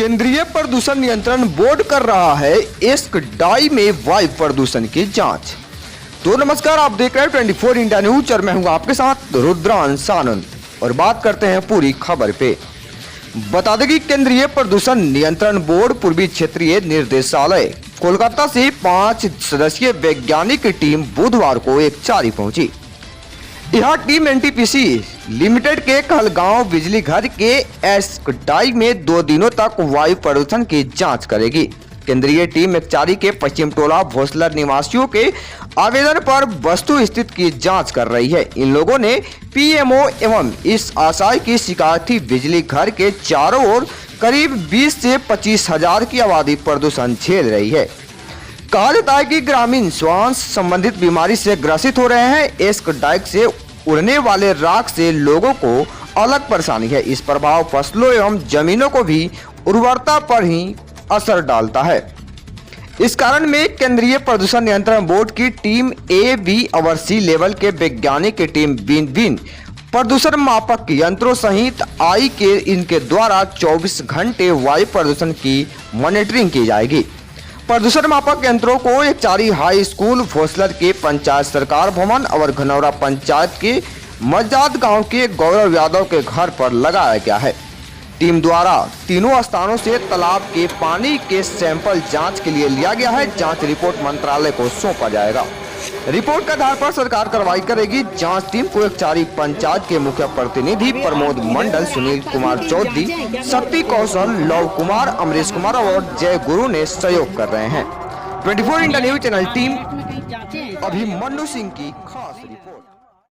केंद्रीय प्रदूषण नियंत्रण बोर्ड कर रहा है इस्क डाई में वायु प्रदूषण की जांच। तो नमस्कार, आप देख रहे हैं 24 इंडिया न्यूज और मैं हूं आपके साथ रुद्रांश आनंद और बात करते हैं पूरी खबर पे। बता दें कि केंद्रीय प्रदूषण नियंत्रण बोर्ड पूर्वी क्षेत्रीय निर्देशालय कोलकाता से 5 सदस्यीय वैज्ञानिक टीम बुधवार को एक चारी पहुंची। यह टीम एनटीपीसी लिमिटेड के कहलगांव बिजली घर के इस्क डाई में 2 दिनों तक वायु प्रदूषण की जांच करेगी। केंद्रीय टीम एकचारी के पश्चिम टोला भोसलर निवासियों के आवेदन पर वस्तु स्थिति की जांच कर रही है। इन लोगों ने पीएमओ एवं इस आशय की शिकायत थी बिजली घर के चारों ओर करीब 20 से 25 हजार की आबादी प्रदूषण झेल रही है। कहा जाता है कि ग्रामीण श्वास संबंधित बीमारी से ग्रसित हो रहे हैं। इस्क डाई से उड़ने वाले राख से लोगों को अलग परेशानी है। इस प्रभाव फसलों एवं जमीनों को भी उर्वरता पर ही असर डालता है। इस कारण में केंद्रीय प्रदूषण नियंत्रण बोर्ड की टीम ए बी और सी लेवल के वैज्ञानिक की टीम बिन प्रदूषण मापक यंत्रों सहित आई के इनके द्वारा 24 घंटे वायु प्रदूषण की मॉनिटरिंग की जाएगी। प्रदूषण मापक यंत्रों को एकचारी हाई स्कूल, भोसलर के पंचायत सरकार भवन और घनौरा पंचायत के मजाद गांव के गौरव यादव के घर पर लगाया गया है। टीम द्वारा तीनों स्थानों से तालाब के पानी के सैंपल जांच के लिए लिया गया है। जांच रिपोर्ट मंत्रालय को सौंपा जाएगा। रिपोर्ट के आधार पर सरकार कार्रवाई करेगी। जांच टीम को एकचारी पंचायत के मुख्य प्रतिनिधि प्रमोद मंडल, सुनील कुमार चौधरी, शक्ति कौशल, लव कुमार, अमरीश कुमार और जय गुरु ने सहयोग कर रहे हैं। 24 India news channel team Abhimanyu Singh की खास रिपोर्ट।